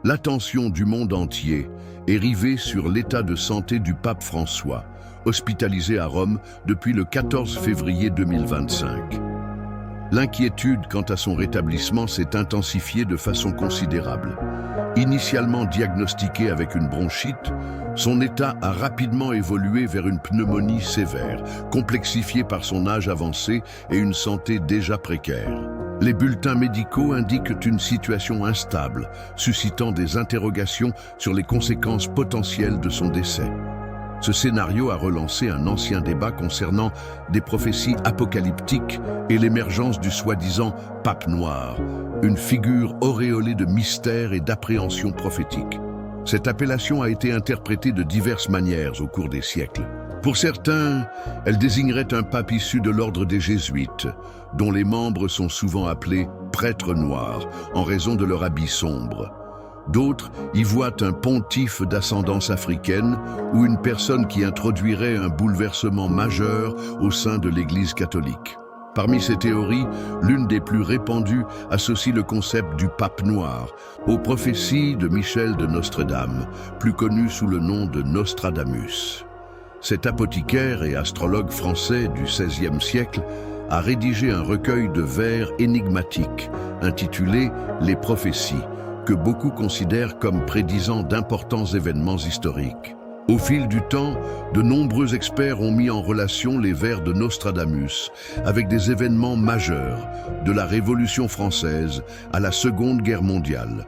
L'attention du monde entier est rivée sur l'état de santé du pape François, hospitalisé à Rome depuis le 14 février 2025. L'inquiétude quant à son rétablissement s'est intensifiée de façon considérable. Initialement diagnostiqué avec une bronchite, son état a rapidement évolué vers une pneumonie sévère, complexifiée par son âge avancé et une santé déjà précaire. Les bulletins médicaux indiquent une situation instable, suscitant des interrogations sur les conséquences potentielles de son décès. Ce scénario a relancé un ancien débat concernant des prophéties apocalyptiques et l'émergence du soi-disant pape noir, une figure auréolée de mystère et d'appréhension prophétique. Cette appellation a été interprétée de diverses manières au cours des siècles. Pour certains, elle désignerait un pape issu de l'ordre des Jésuites, dont les membres sont souvent appelés prêtres noirs en raison de leur habit sombre. D'autres y voient un pontife d'ascendance africaine ou une personne qui introduirait un bouleversement majeur au sein de l'Église catholique. Parmi ces théories, l'une des plus répandues associe le concept du pape noir aux prophéties de Michel de Nostredame, plus connu sous le nom de Nostradamus. Cet apothicaire et astrologue français du XVIe siècle a rédigé un recueil de vers énigmatiques intitulé « Les prophéties », que beaucoup considèrent comme prédisant d'importants événements historiques. Au fil du temps, de nombreux experts ont mis en relation les vers de Nostradamus avec des événements majeurs, de la Révolution française à la Seconde Guerre mondiale.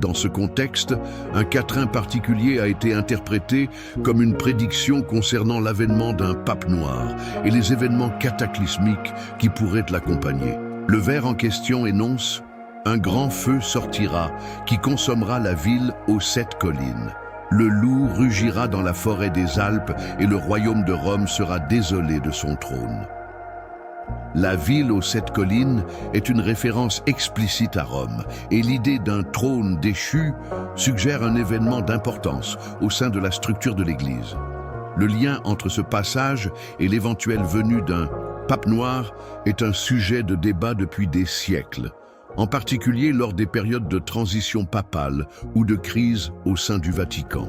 Dans ce contexte, un quatrain particulier a été interprété comme une prédiction concernant l'avènement d'un pape noir et les événements cataclysmiques qui pourraient l'accompagner. Le vers en question énonce « Un grand feu sortira qui consommera la ville aux 7 collines. Le loup rugira dans la forêt des Alpes et le royaume de Rome sera désolé de son trône. » La ville aux 7 collines est une référence explicite à Rome et l'idée d'un trône déchu suggère un événement d'importance au sein de la structure de l'Église. Le lien entre ce passage et l'éventuelle venue d'un pape noir est un sujet de débat depuis des siècles, en particulier lors des périodes de transition papale ou de crise au sein du Vatican.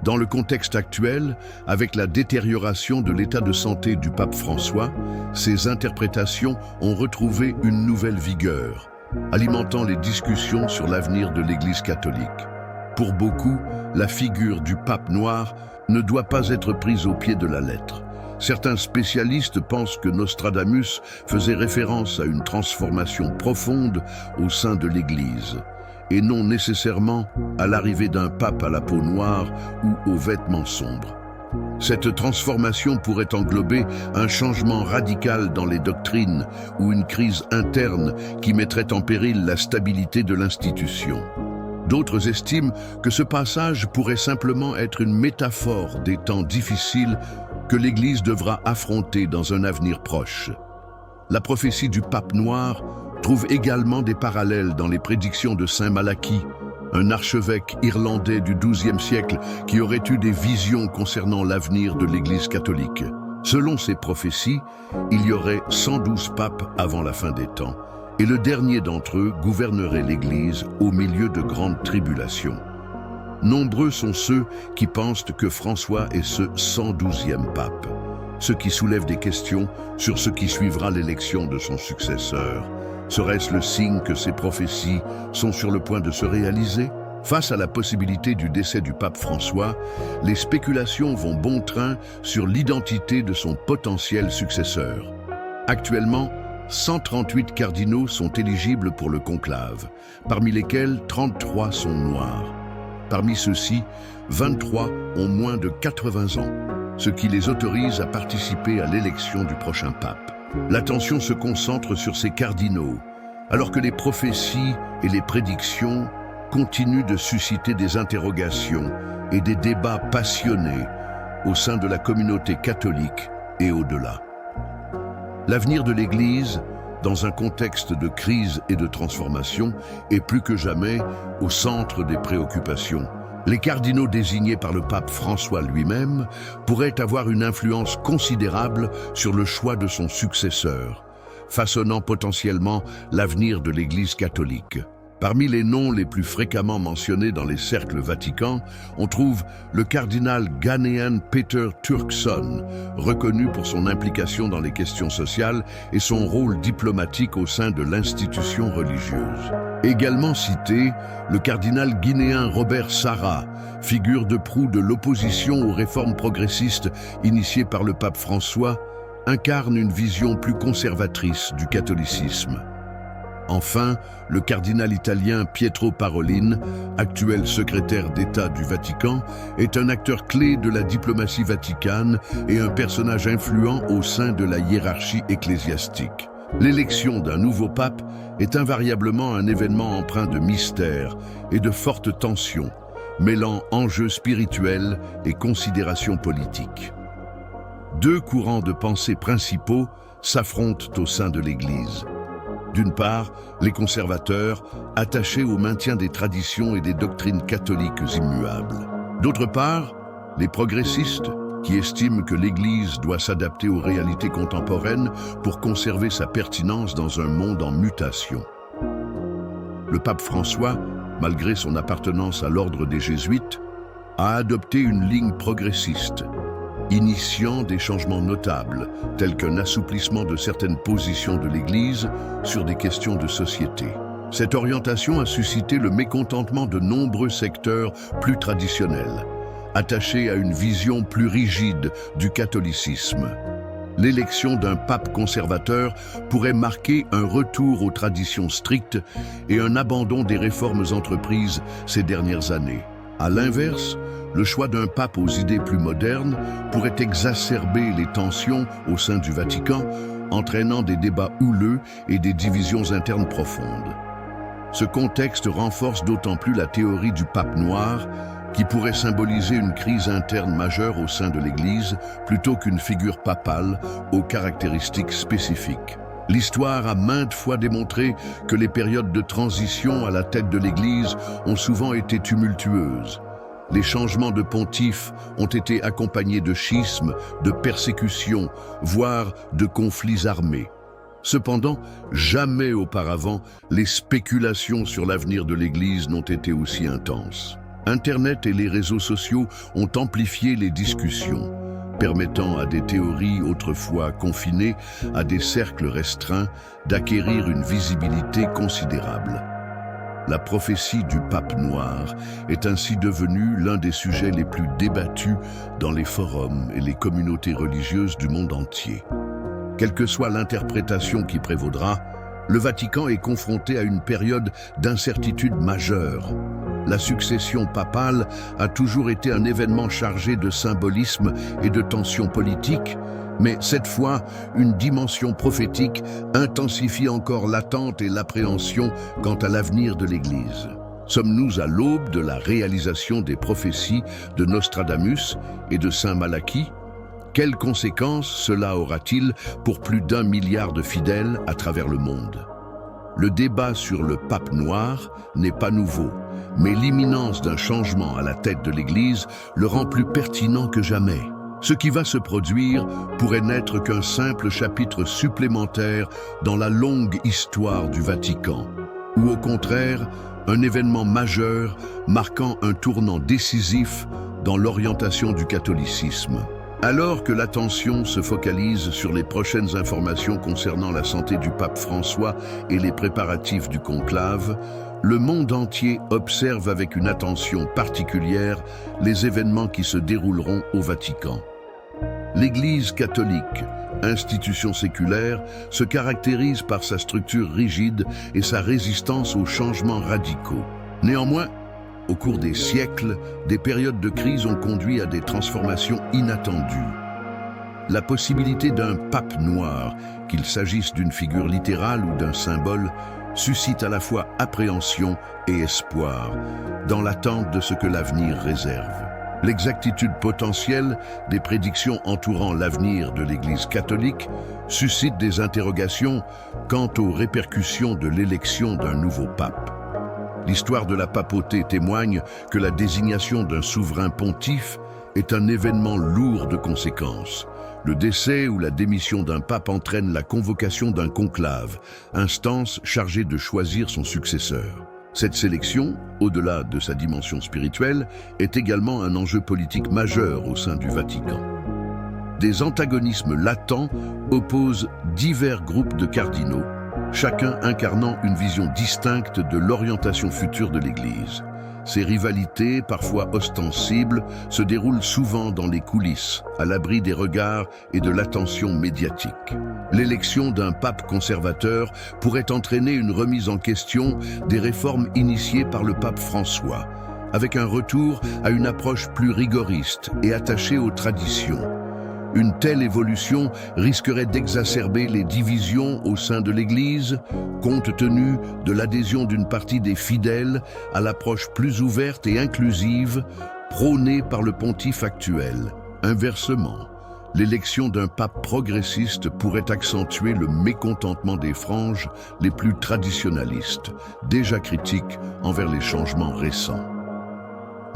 Dans le contexte actuel, avec la détérioration de l'état de santé du pape François, ces interprétations ont retrouvé une nouvelle vigueur, alimentant les discussions sur l'avenir de l'Église catholique. Pour beaucoup, la figure du pape noir ne doit pas être prise au pied de la lettre. Certains spécialistes pensent que Nostradamus faisait référence à une transformation profonde au sein de l'Église, et non nécessairement à l'arrivée d'un pape à la peau noire ou aux vêtements sombres. Cette transformation pourrait englober un changement radical dans les doctrines ou une crise interne qui mettrait en péril la stabilité de l'institution. D'autres estiment que ce passage pourrait simplement être une métaphore des temps difficiles que l'Église devra affronter dans un avenir proche. La prophétie du pape noir trouve également des parallèles dans les prédictions de Saint Malachie, un archevêque irlandais du XIIe siècle qui aurait eu des visions concernant l'avenir de l'Église catholique. Selon ces prophéties, il y aurait 112 papes avant la fin des temps, et le dernier d'entre eux gouvernerait l'Église au milieu de grandes tribulations. Nombreux sont ceux qui pensent que François est ce 112e pape, ce qui soulève des questions sur ce qui suivra l'élection de son successeur. Serait-ce le signe que ces prophéties sont sur le point de se réaliser? Face à la possibilité du décès du pape François, les spéculations vont bon train sur l'identité de son potentiel successeur. Actuellement, 138 cardinaux sont éligibles pour le conclave, parmi lesquels 33 sont noirs. Parmi ceux-ci, 23 ont moins de 80 ans, ce qui les autorise à participer à l'élection du prochain pape. L'attention se concentre sur ces cardinaux, alors que les prophéties et les prédictions continuent de susciter des interrogations et des débats passionnés au sein de la communauté catholique et au-delà. L'avenir de l'Église, dans un contexte de crise et de transformation, est plus que jamais au centre des préoccupations. Les cardinaux désignés par le pape François lui-même pourraient avoir une influence considérable sur le choix de son successeur, façonnant potentiellement l'avenir de l'Église catholique. Parmi les noms les plus fréquemment mentionnés dans les cercles vaticans, on trouve le cardinal ghanéen Peter Turkson, reconnu pour son implication dans les questions sociales et son rôle diplomatique au sein de l'institution religieuse. Également cité, le cardinal guinéen Robert Sarah, figure de proue de l'opposition aux réformes progressistes initiées par le pape François, incarne une vision plus conservatrice du catholicisme. Enfin, le cardinal italien Pietro Parolin, actuel secrétaire d'État du Vatican, est un acteur clé de la diplomatie vaticane et un personnage influent au sein de la hiérarchie ecclésiastique. L'élection d'un nouveau pape est invariablement un événement empreint de mystère et de fortes tensions, mêlant enjeux spirituels et considérations politiques. Deux courants de pensée principaux s'affrontent au sein de l'Église. D'une part, les conservateurs, attachés au maintien des traditions et des doctrines catholiques immuables. D'autre part, les progressistes, qui estiment que l'Église doit s'adapter aux réalités contemporaines pour conserver sa pertinence dans un monde en mutation. Le pape François, malgré son appartenance à l'ordre des Jésuites, a adopté une ligne progressiste, initiant des changements notables, tels qu'un assouplissement de certaines positions de l'Église sur des questions de société. Cette orientation a suscité le mécontentement de nombreux secteurs plus traditionnels, attachés à une vision plus rigide du catholicisme. L'élection d'un pape conservateur pourrait marquer un retour aux traditions strictes et un abandon des réformes entreprises ces dernières années. À l'inverse, le choix d'un pape aux idées plus modernes pourrait exacerber les tensions au sein du Vatican, entraînant des débats houleux et des divisions internes profondes. Ce contexte renforce d'autant plus la théorie du pape noir, qui pourrait symboliser une crise interne majeure au sein de l'Église plutôt qu'une figure papale aux caractéristiques spécifiques. L'histoire a maintes fois démontré que les périodes de transition à la tête de l'Église ont souvent été tumultueuses. Les changements de pontifes ont été accompagnés de schismes, de persécutions, voire de conflits armés. Cependant, jamais auparavant, les spéculations sur l'avenir de l'Église n'ont été aussi intenses. Internet et les réseaux sociaux ont amplifié les discussions, permettant à des théories autrefois confinées à des cercles restreints d'acquérir une visibilité considérable. La prophétie du pape noir est ainsi devenue l'un des sujets les plus débattus dans les forums et les communautés religieuses du monde entier. Quelle que soit l'interprétation qui prévaudra, le Vatican est confronté à une période d'incertitude majeure. La succession papale a toujours été un événement chargé de symbolisme et de tensions politiques, mais cette fois, une dimension prophétique intensifie encore l'attente et l'appréhension quant à l'avenir de l'Église. Sommes-nous à l'aube de la réalisation des prophéties de Nostradamus et de Saint Malachie? Quelles conséquences cela aura-t-il pour plus d'1 milliard de fidèles à travers le monde? Le débat sur le pape noir n'est pas nouveau, mais l'imminence d'un changement à la tête de l'Église le rend plus pertinent que jamais. Ce qui va se produire pourrait n'être qu'un simple chapitre supplémentaire dans la longue histoire du Vatican, ou au contraire, un événement majeur marquant un tournant décisif dans l'orientation du catholicisme. Alors que l'attention se focalise sur les prochaines informations concernant la santé du pape François et les préparatifs du conclave, le monde entier observe avec une attention particulière les événements qui se dérouleront au Vatican. L'Église catholique, institution séculaire, se caractérise par sa structure rigide et sa résistance aux changements radicaux. Néanmoins, au cours des siècles, des périodes de crise ont conduit à des transformations inattendues. La possibilité d'un pape noir, qu'il s'agisse d'une figure littérale ou d'un symbole, suscite à la fois appréhension et espoir, dans l'attente de ce que l'avenir réserve. L'exactitude potentielle des prédictions entourant l'avenir de l'Église catholique suscite des interrogations quant aux répercussions de l'élection d'un nouveau pape. L'histoire de la papauté témoigne que la désignation d'un souverain pontife est un événement lourd de conséquences. Le décès ou la démission d'un pape entraîne la convocation d'un conclave, instance chargée de choisir son successeur. Cette sélection, au-delà de sa dimension spirituelle, est également un enjeu politique majeur au sein du Vatican. Des antagonismes latents opposent divers groupes de cardinaux, chacun incarnant une vision distincte de l'orientation future de l'Église. Ces rivalités, parfois ostensibles, se déroulent souvent dans les coulisses, à l'abri des regards et de l'attention médiatique. L'élection d'un pape conservateur pourrait entraîner une remise en question des réformes initiées par le pape François, avec un retour à une approche plus rigoriste et attachée aux traditions. Une telle évolution risquerait d'exacerber les divisions au sein de l'Église, compte tenu de l'adhésion d'une partie des fidèles à l'approche plus ouverte et inclusive prônée par le pontife actuel. Inversement, l'élection d'un pape progressiste pourrait accentuer le mécontentement des franges les plus traditionnalistes, déjà critiques envers les changements récents.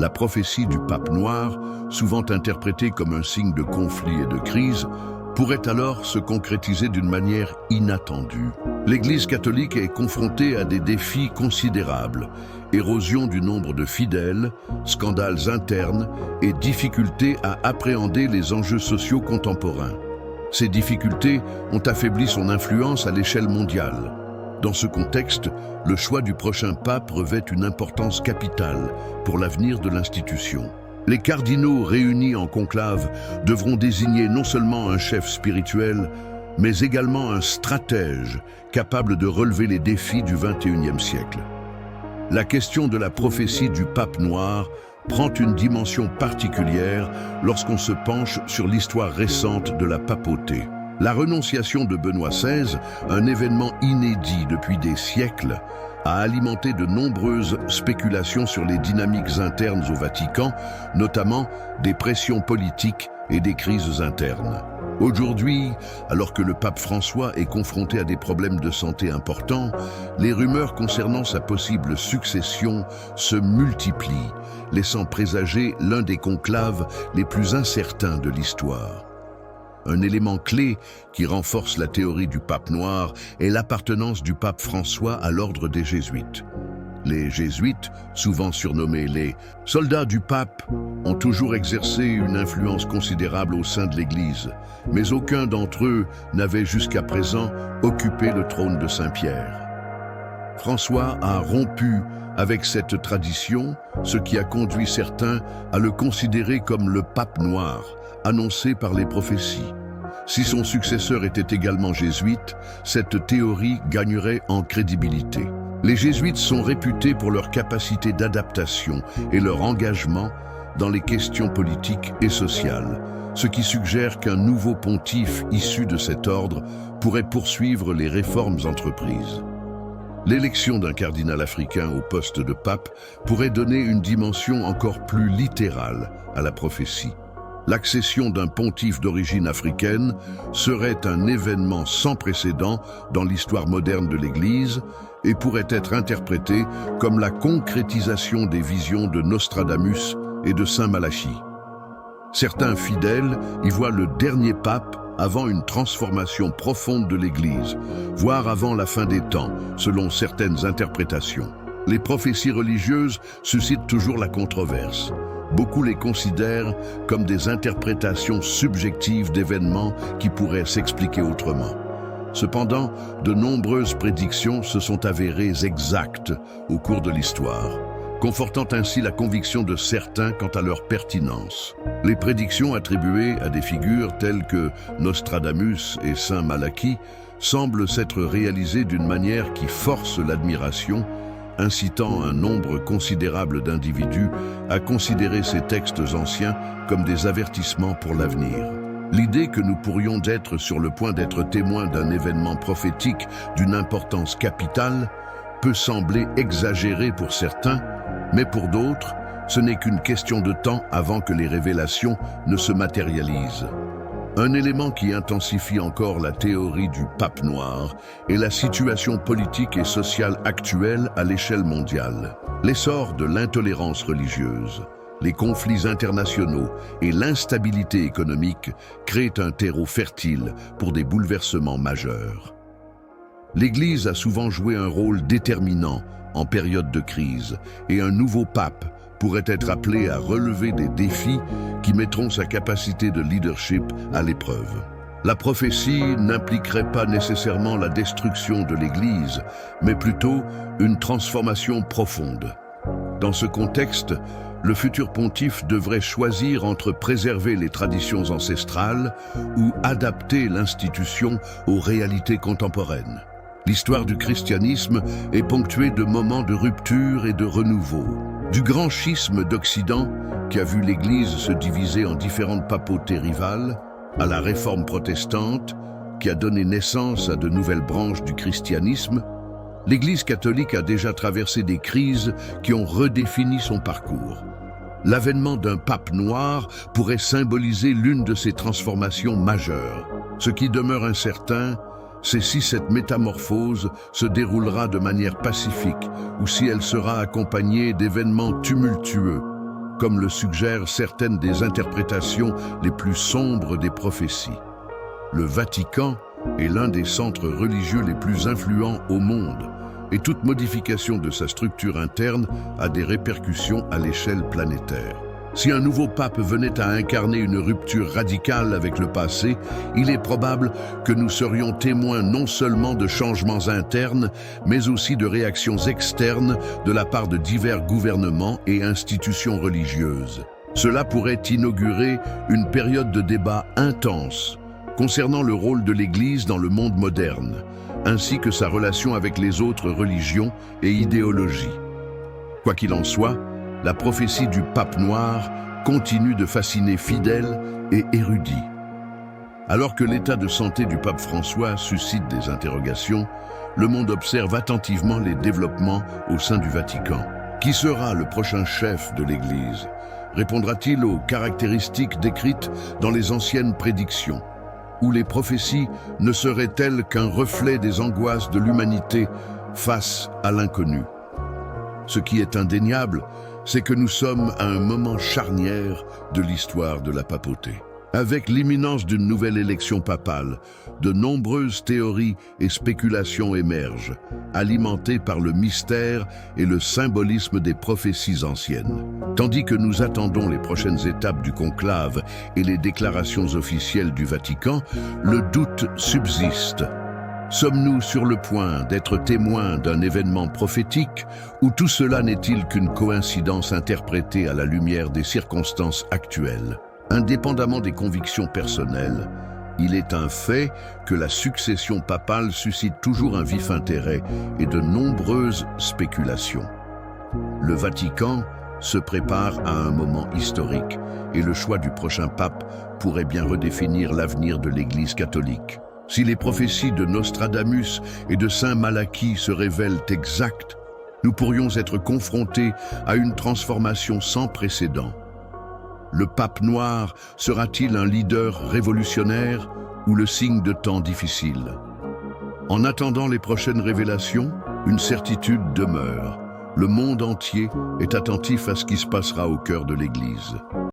La prophétie du pape noir, souvent interprétée comme un signe de conflit et de crise, pourrait alors se concrétiser d'une manière inattendue. L'Église catholique est confrontée à des défis considérables: érosion du nombre de fidèles, scandales internes et difficultés à appréhender les enjeux sociaux contemporains. Ces difficultés ont affaibli son influence à l'échelle mondiale. Dans ce contexte, le choix du prochain pape revêt une importance capitale pour l'avenir de l'institution. Les cardinaux réunis en conclave devront désigner non seulement un chef spirituel, mais également un stratège capable de relever les défis du XXIe siècle. La question de la prophétie du pape noir prend une dimension particulière lorsqu'on se penche sur l'histoire récente de la papauté. La renonciation de Benoît XVI, un événement inédit depuis des siècles, a alimenté de nombreuses spéculations sur les dynamiques internes au Vatican, notamment des pressions politiques et des crises internes. Aujourd'hui, alors que le pape François est confronté à des problèmes de santé importants, les rumeurs concernant sa possible succession se multiplient, laissant présager l'un des conclaves les plus incertains de l'histoire. Un élément clé qui renforce la théorie du pape noir est l'appartenance du pape François à l'ordre des Jésuites. Les Jésuites, souvent surnommés les « soldats du pape », ont toujours exercé une influence considérable au sein de l'Église, mais aucun d'entre eux n'avait jusqu'à présent occupé le trône de Saint-Pierre. François a rompu avec cette tradition, ce qui a conduit certains à le considérer comme le pape noir, annoncé par les prophéties. Si son successeur était également jésuite, cette théorie gagnerait en crédibilité. Les jésuites sont réputés pour leur capacité d'adaptation et leur engagement dans les questions politiques et sociales, ce qui suggère qu'un nouveau pontife issu de cet ordre pourrait poursuivre les réformes entreprises. L'élection d'un cardinal africain au poste de pape pourrait donner une dimension encore plus littérale à la prophétie. L'accession d'un pontife d'origine africaine serait un événement sans précédent dans l'histoire moderne de l'Église et pourrait être interprété comme la concrétisation des visions de Nostradamus et de Saint Malachie. Certains fidèles y voient le dernier pape avant une transformation profonde de l'Église, voire avant la fin des temps, selon certaines interprétations. Les prophéties religieuses suscitent toujours la controverse. Beaucoup les considèrent comme des interprétations subjectives d'événements qui pourraient s'expliquer autrement. Cependant, de nombreuses prédictions se sont avérées exactes au cours de l'histoire, confortant ainsi la conviction de certains quant à leur pertinence. Les prédictions attribuées à des figures telles que Nostradamus et Saint Malachie semblent s'être réalisées d'une manière qui force l'admiration, incitant un nombre considérable d'individus à considérer ces textes anciens comme des avertissements pour l'avenir. L'idée que nous pourrions être sur le point d'être témoins d'un événement prophétique d'une importance capitale peut sembler exagérée pour certains, mais pour d'autres, ce n'est qu'une question de temps avant que les révélations ne se matérialisent. Un élément qui intensifie encore la théorie du pape noir est la situation politique et sociale actuelle à l'échelle mondiale. L'essor de l'intolérance religieuse, les conflits internationaux et l'instabilité économique créent un terreau fertile pour des bouleversements majeurs. L'Église a souvent joué un rôle déterminant en période de crise, et un nouveau pape pourrait être appelé à relever des défis qui mettront sa capacité de leadership à l'épreuve. La prophétie n'impliquerait pas nécessairement la destruction de l'Église, mais plutôt une transformation profonde. Dans ce contexte, le futur pontife devrait choisir entre préserver les traditions ancestrales ou adapter l'institution aux réalités contemporaines. L'histoire du christianisme est ponctuée de moments de rupture et de renouveau. Du grand schisme d'Occident, qui a vu l'Église se diviser en différentes papautés rivales, à la réforme protestante, qui a donné naissance à de nouvelles branches du christianisme, l'Église catholique a déjà traversé des crises qui ont redéfini son parcours. L'avènement d'un pape noir pourrait symboliser l'une de ces transformations majeures. Ce qui demeure incertain, c'est si cette métamorphose se déroulera de manière pacifique ou si elle sera accompagnée d'événements tumultueux, comme le suggèrent certaines des interprétations les plus sombres des prophéties. Le Vatican est l'un des centres religieux les plus influents au monde, et toute modification de sa structure interne a des répercussions à l'échelle planétaire. Si un nouveau pape venait à incarner une rupture radicale avec le passé, il est probable que nous serions témoins non seulement de changements internes, mais aussi de réactions externes de la part de divers gouvernements et institutions religieuses. Cela pourrait inaugurer une période de débat intense concernant le rôle de l'Église dans le monde moderne, ainsi que sa relation avec les autres religions et idéologies. Quoi qu'il en soit, la prophétie du pape noir continue de fasciner fidèles et érudits. Alors que l'état de santé du pape François suscite des interrogations, le monde observe attentivement les développements au sein du Vatican. Qui sera le prochain chef de l'Église? Répondra-t-il aux caractéristiques décrites dans les anciennes prédictions? Ou les prophéties ne seraient-elles qu'un reflet des angoisses de l'humanité face à l'inconnu? Ce qui est indéniable, c'est que nous sommes à un moment charnière de l'histoire de la papauté. Avec l'imminence d'une nouvelle élection papale, de nombreuses théories et spéculations émergent, alimentées par le mystère et le symbolisme des prophéties anciennes. Tandis que nous attendons les prochaines étapes du conclave et les déclarations officielles du Vatican, le doute subsiste. Sommes-nous sur le point d'être témoins d'un événement prophétique ou tout cela n'est-il qu'une coïncidence interprétée à la lumière des circonstances actuelles? Indépendamment des convictions personnelles, il est un fait que la succession papale suscite toujours un vif intérêt et de nombreuses spéculations. Le Vatican se prépare à un moment historique et le choix du prochain pape pourrait bien redéfinir l'avenir de l'Église catholique. Si les prophéties de Nostradamus et de Saint Malachie se révèlent exactes, nous pourrions être confrontés à une transformation sans précédent. Le pape noir sera-t-il un leader révolutionnaire ou le signe de temps difficiles? En attendant les prochaines révélations, une certitude demeure. Le monde entier est attentif à ce qui se passera au cœur de l'Église.